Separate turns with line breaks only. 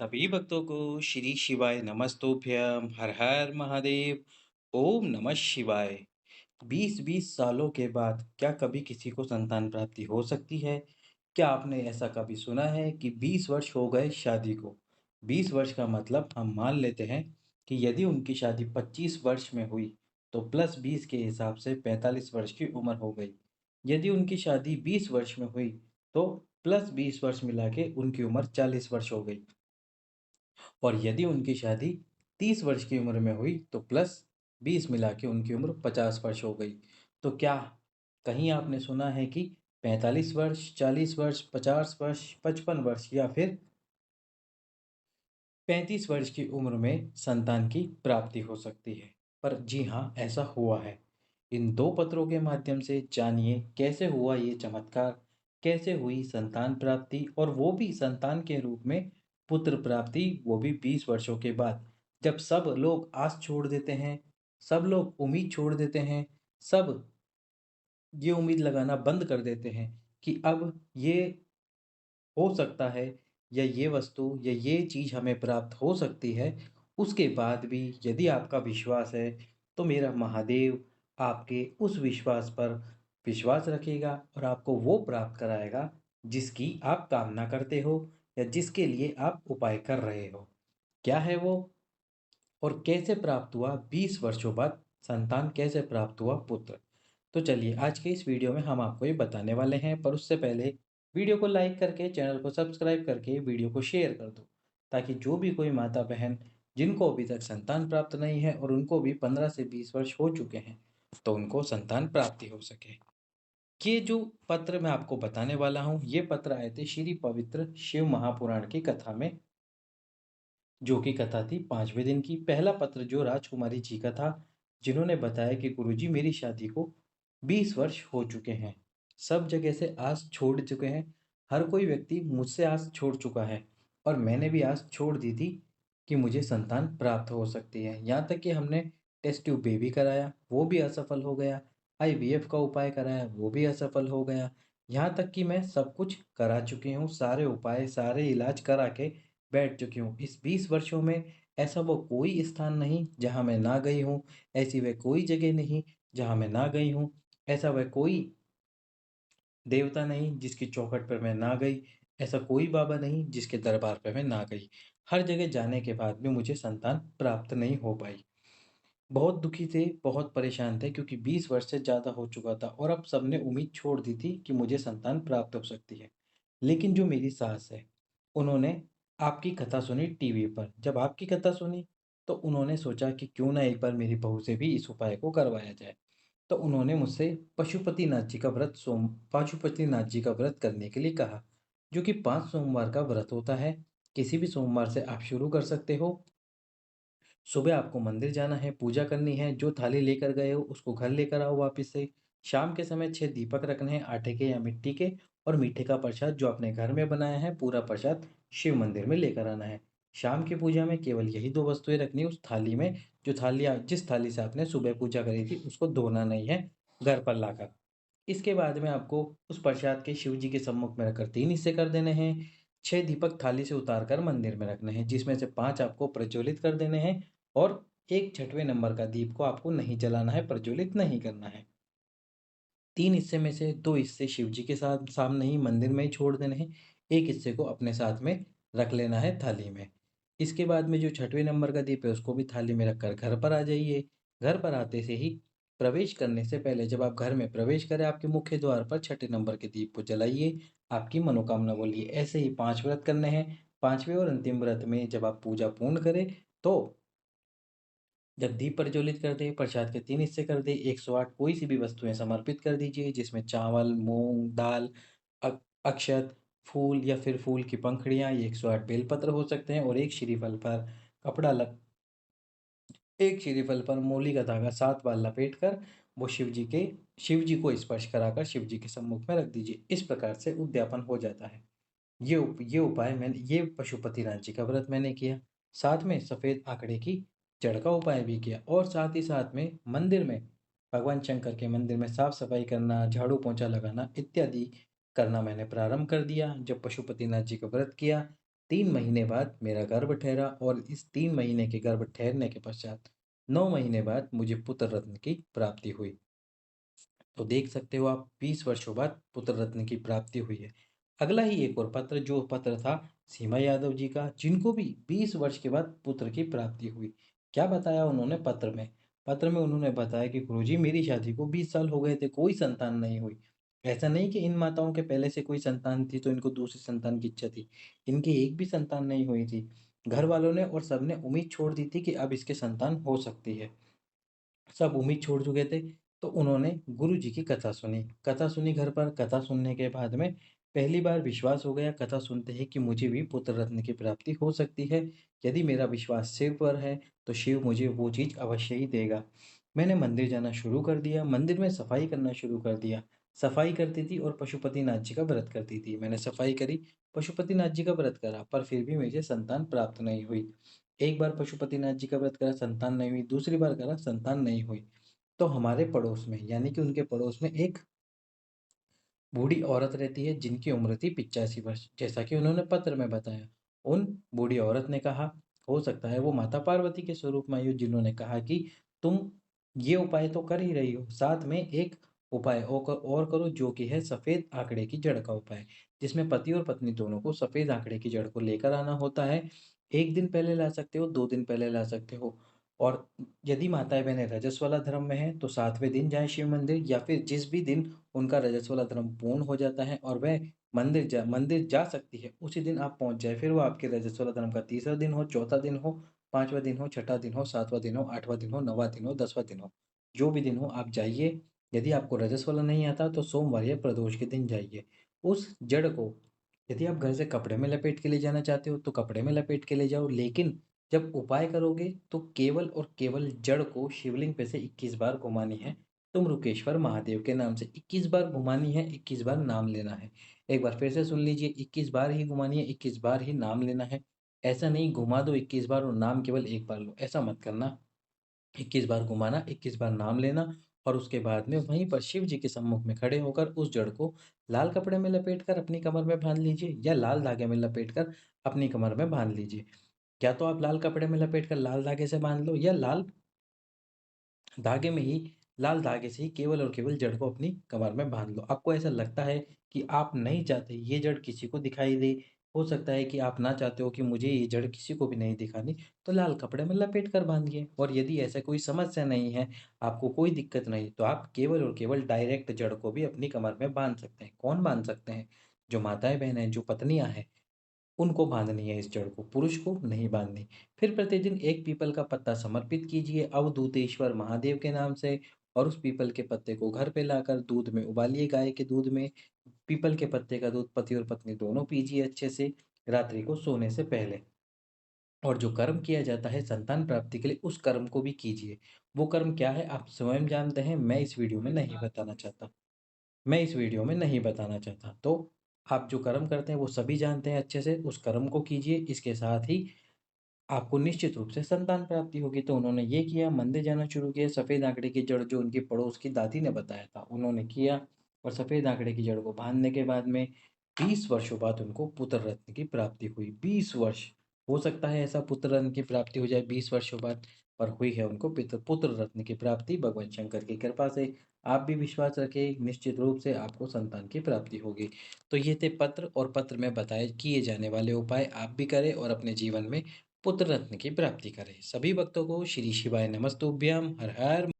सभी भक्तों को श्री शिवाय नमस्तुभ्यम हर हर महादेव। ओम नमः शिवाय। 20-20 सालों के बाद क्या कभी किसी को संतान प्राप्ति हो सकती है? क्या आपने ऐसा कभी सुना है कि 20 वर्ष हो गए शादी को? 20 वर्ष का मतलब हम मान लेते हैं कि यदि उनकी शादी 25 वर्ष में हुई तो प्लस 20 के हिसाब से 45 वर्ष की उम्र हो गई। यदि उनकी शादी 20 वर्ष में हुई तो प्लस 20 वर्ष मिला के उनकी उम्र 40 वर्ष हो गई। और यदि उनकी शादी 30 वर्ष की उम्र में हुई तो प्लस 20 मिला के उनकी उम्र 50 वर्ष हो गई। तो क्या कहीं आपने सुना है कि 45 वर्ष, 40 वर्ष, 50 वर्ष, 55 वर्ष या फिर 35 वर्ष की उम्र में संतान की प्राप्ति हो सकती है? पर जी हाँ, ऐसा हुआ है। इन 2 पत्रों के माध्यम से जानिए कैसे हुआ ये चमत्कार, कैसे हुई संतान प्राप्ति और वो भी संतान के रूप में पुत्र प्राप्ति, वो भी 20 वर्षों के बाद। जब सब लोग आस छोड़ देते हैं, सब लोग उम्मीद छोड़ देते हैं, सब ये उम्मीद लगाना बंद कर देते हैं कि अब ये हो सकता है या ये वस्तु या ये चीज़ हमें प्राप्त हो सकती है, उसके बाद भी यदि आपका विश्वास है, तो मेरा महादेव आपके उस विश्वास पर विश्वास रखेगा और आपको वो प्राप्त कराएगा, जिसकी आप कामना करते हो या जिसके लिए आप उपाय कर रहे हो। क्या है वो और कैसे प्राप्त हुआ 20 वर्षों बाद संतान कैसे प्राप्त हुआ पुत्र? तो चलिए आज के इस वीडियो में हम आपको ये बताने वाले हैं, पर उससे पहले वीडियो को लाइक करके चैनल को सब्सक्राइब करके वीडियो को शेयर कर दो, ताकि जो भी कोई माता बहन जिनको अभी तक संतान प्राप्त नहीं है और उनको भी 15 से 20 वर्ष हो चुके हैं, तो उनको संतान प्राप्ति हो सके। ये जो पत्र मैं आपको बताने वाला हूँ, ये पत्र आए थे श्री पवित्र शिव महापुराण की कथा में, जो कि कथा थी 5वें दिन की। पहला पत्र जो राजकुमारी जी का था, जिन्होंने बताया कि गुरुजी मेरी शादी को 20 वर्ष हो चुके हैं। सब जगह से आस छोड़ चुके हैं। हर कोई व्यक्ति मुझसे आस छोड़ चुका है और मैंने भी आस छोड़ दी थी कि मुझे संतान प्राप्त हो सकती है। यहाँ तक कि हमने टेस्ट ट्यूब बेबी कराया, वो भी असफल हो गया। आईवीएफ का उपाय कराया, वो भी असफल हो गया। यहाँ तक कि मैं सब कुछ करा चुकी हूँ, सारे उपाय, सारे इलाज करा के बैठ चुकी हूँ। इस 20 वर्षों में ऐसा वो कोई स्थान नहीं जहाँ मैं ना गई हूँ, ऐसी वह कोई जगह नहीं जहाँ मैं ना गई हूँ, ऐसा वह कोई देवता नहीं जिसकी चौखट पर मैं ना गई, ऐसा कोई बाबा नहीं जिसके दरबार पे मैं ना गई। हर जगह जाने के बाद भी मुझे संतान प्राप्त नहीं हो पाई। बहुत दुखी थे, बहुत परेशान थे क्योंकि 20 वर्ष से ज़्यादा हो चुका था और अब सबने उम्मीद छोड़ दी थी कि मुझे संतान प्राप्त हो सकती है। लेकिन जो मेरी सास है, उन्होंने आपकी कथा सुनी टीवी पर। जब आपकी कथा सुनी, तो उन्होंने सोचा कि क्यों ना एक बार मेरी बहू से भी इस उपाय को करवाया जाए। तो उन्होंने मुझसे पशुपतिनाथ जी का व्रत करने के लिए कहा, जो कि 5 सोमवार का व्रत होता है। किसी भी सोमवार से आप शुरू कर सकते हो। सुबह आपको मंदिर जाना है, पूजा करनी है, जो थाली लेकर गए हो उसको घर लेकर आओ वापस से। शाम के समय 6 दीपक रखने हैं आटे के या मिट्टी के, और मीठे का प्रसाद जो आपने घर में बनाया है, पूरा प्रसाद शिव मंदिर में लेकर आना है। शाम की पूजा में केवल यही 2 वस्तुएँ रखनी है उस थाली में, जिस थाली से आपने सुबह पूजा करी थी उसको धोना नहीं है घर पर लाकर। इसके बाद में आपको उस प्रसाद के शिव जी के सम्मुख में रखकर 3 हिस्से कर देने हैं। 6 दीपक थाली से उतार कर मंदिर में रखने हैं, जिसमें से 5 आपको प्रज्वलित कर देने हैं और एक 6वें नंबर का दीप को आपको नहीं जलाना है, प्रज्वलित नहीं करना है। 3 हिस्से में से 2 हिस्से शिव जी के साथ सामने ही मंदिर में ही छोड़ देने हैं। 1 हिस्से को अपने साथ में रख लेना है थाली में। इसके बाद में जो 6वें नंबर का दीप है उसको भी थाली में रखकर घर पर आ जाइए। घर पर आते से ही प्रवेश करने से पहले जब आप घर में प्रवेश करें, आपके मुख्य द्वार पर 6ठे नंबर के दीप को जलाइए, आपकी मनोकामना बोलिए। ऐसे ही 5 व्रत करने हैं। 5वें और अंतिम व्रत में जब आप पूजा पूर्ण करें, तो जब दीप प्रज्वलित कर दें, प्रसाद के 3 हिस्से कर दें, 108 कोई सी भी वस्तुएँ समर्पित कर दीजिए, जिसमें चावल, मूँग, दाल, अक्षत, फूल या फिर फूल की पंखुड़ियाँ, ये 108 बेलपत्र हो सकते हैं और कपड़ा लग एक श्रीफल पर मूली का धागा 7 बार लपेट कर वो शिव जी को स्पर्श कराकर शिव जी के सम्मुख में रख दीजिए। इस प्रकार से उद्यापन हो जाता है। ये पशुपतिनाथ जी का व्रत मैंने किया। साथ में सफ़ेद आंकड़े की जड़ का उपाय भी किया और साथ ही साथ में मंदिर में, भगवान शंकर के मंदिर में साफ-सफाई करना, झाड़ू पोंछा लगाना इत्यादि करना मैंने प्रारंभ कर दिया जब पशुपतिनाथ जी का व्रत किया। 3 महीने बाद मेरा गर्भ ठहरा और इस 3 महीने के गर्भ ठहरने के पश्चात 9 महीने बाद मुझे पुत्र रत्न की प्राप्ति हुई। तो देख सकते हो आप 20 वर्षों बाद पुत्र रत्न की प्राप्ति हुई है। अगला ही एक और पत्र जो पत्र था सीमा यादव जी का, जिनको भी 20 वर्ष के बाद पुत्र की प्राप्ति हुई। क्या बताया उन्होंने पत्र में? पत्र में उन्होंने बताया कि गुरुजी मेरी शादी को 20 साल हो गए थे, कोई संतान नहीं हुई। ऐसा नहीं कि इन माताओं के पहले से कोई संतान थी तो इनको दूसरी संतान की इच्छा थी। इनकी एक भी संतान नहीं हुई थी। घर वालों ने और सबने उम्मीद छोड़ दी थी कि अब इसके संतान हो सकती है। सब उम्मीद छोड़ चुके थे, तो उन्होंने गुरुजी की कथा सुनी। कथा सुनी घर पर, कथा सुनने के बाद में पहली बार विश्वास हो गया कथा सुनते ही कि मुझे भी पुत्र रत्न की प्राप्ति हो सकती है। यदि मेरा विश्वास शिव पर है, तो शिव मुझे वो चीज़ अवश्य ही देगा। मैंने मंदिर जाना शुरू कर दिया, मंदिर में सफाई करना शुरू कर दिया। सफाई करती थी और पशुपतिनाथ जी का व्रत करती थी। मैंने सफाई करी, पशुपतिनाथ जी का व्रत करा, पर फिर भी मुझे संतान प्राप्त नहीं हुई। एक बार पशुपतिनाथ जी का व्रत करा, संतान नहीं हुई, दूसरी बार करा, संतान नहीं हुई। तो हमारे पड़ोस में यानी कि उनके पड़ोस में एक बूढ़ी औरत रहती है जिनकी उम्र थी 85 वर्ष, जैसा कि उन्होंने पत्र में बताया। उन बूढ़ी औरत ने कहा, हो सकता है वो माता पार्वती के स्वरूप में आई हो, जिन्होंने कहा कि तुम ये उपाय तो कर ही रही हो, साथ में एक उपाय और करो जो कि है सफ़ेद आंकड़े की जड़ का उपाय, जिसमें पति और पत्नी दोनों को सफ़ेद आंकड़े की जड़ को लेकर आना होता है। 1 दिन पहले ला सकते हो, 2 दिन पहले ला सकते हो और यदि माताएँ-बहनें रजस्वला धर्म में हैं, तो 7वें दिन जाएँ शिव मंदिर या फिर जिस भी दिन उनका रजस्वला धर्म पूर्ण हो जाता है और वह मंदिर जा सकती है, उसी दिन आप पहुँच जाएँ। फिर वो आपके रजस्वला धर्म का तीसरा दिन हो, चौथा दिन हो, 5वाँ दिन हो, छठा दिन हो, 7वाँ दिन हो, 8वाँ दिन हो, 9वाँ दिन हो, 10वाँ दिन हो, जो भी दिन हो आप जाइए। यदि आपको रजस्वला नहीं आता तो सोमवार या प्रदोष के दिन जाइए। उस जड़ को यदि आप घर से कपड़े में लपेट के ले जाना चाहते हो तो कपड़े में लपेट के ले जाओ, लेकिन जब उपाय करोगे तो केवल और केवल जड़ को शिवलिंग पे से 21 बार घुमानी है। तुमरुकेश्वर महादेव के नाम से 21 बार घुमानी है, 21 बार नाम लेना है। एक बार फिर से सुन लीजिए, 21 बार ही घुमानी है, 21 बार ही नाम लेना है। ऐसा नहीं घुमा दो 21 बार और नाम केवल 1 बार लो, ऐसा मत करना। 21 बार घुमाना, 21 बार नाम लेना और उसके बाद में वहीं पर शिव जी के सम्मुख में खड़े होकर उस जड़ को लाल कपड़े में लपेटकर अपनी कमर में बाँध लीजिए या लाल धागे में लपेटकर अपनी कमर में बाँध लीजिए। या तो आप लाल कपड़े में लपेटकर लाल धागे से बाँध लो या धागे में ही लाल धागे से ही केवल और केवल जड़ को अपनी कमर में बाँध लो। आपको ऐसा लगता है कि आप नहीं चाहते ये जड़ किसी को दिखाई दे, हो सकता है कि आप ना चाहते हो कि मुझे ये जड़ किसी को भी नहीं दिखानी, तो लाल कपड़े में लपेट कर बाँधिए और यदि ऐसा कोई समस्या नहीं है, आपको कोई दिक्कत नहीं, तो आप केवल और केवल डायरेक्ट जड़ को भी अपनी कमर में बाँध सकते हैं। कौन बाँध सकते हैं? जो माताएँ-बहन हैं, जो पत्नियाँ हैं। उनको बाँधनी है इस जड़ को, पुरुष को नहीं बाँधनी। फिर प्रतिदिन एक पीपल का पत्ता समर्पित कीजिए अवधूतेश्वर महादेव के नाम से और उस पीपल के पत्ते को घर पे लाकर दूध में उबालिए, गाय के दूध में। पीपल के पत्ते का दूध पति और पत्नी दोनों पीजिए अच्छे से, रात्रि को सोने से पहले। और जो कर्म किया जाता है संतान प्राप्ति के लिए, उस कर्म को भी कीजिए। वो कर्म क्या है आप स्वयं जानते हैं, मैं इस वीडियो में नहीं बताना चाहता। मैं इस वीडियो में नहीं बताना चाहता। तो आप जो कर्म करते हैं वो सभी जानते हैं अच्छे से, उस कर्म को कीजिए। इसके साथ ही आपको निश्चित रूप से संतान प्राप्ति होगी। तो उन्होंने ये किया, मंदिर जाना शुरू किया, सफ़ेद आंकड़े की जड़ जो उनकी पड़ोस की दादी ने बताया था, उन्होंने किया और सफ़ेद आंकड़े की जड़ को बाँधने के बाद में 20 वर्षों बाद उनको पुत्र रत्न की प्राप्ति हुई। 20 वर्ष! हो सकता है ऐसा पुत्र रत्न की प्राप्ति हो जाए 20 वर्षों बाद, पर हुई है उनको पुत्र रत्न की प्राप्ति भगवान शंकर की कृपा से। आप भी विश्वास रखें, निश्चित रूप से आपको संतान की प्राप्ति होगी। तो ये थे पत्र और पत्र में बताए किए जाने वाले उपाय, आप भी करें और अपने जीवन में पुत्र रत्न की प्राप्ति करें। सभी भक्तों को श्री शिवाय नमस्तुभ्यं। हर हर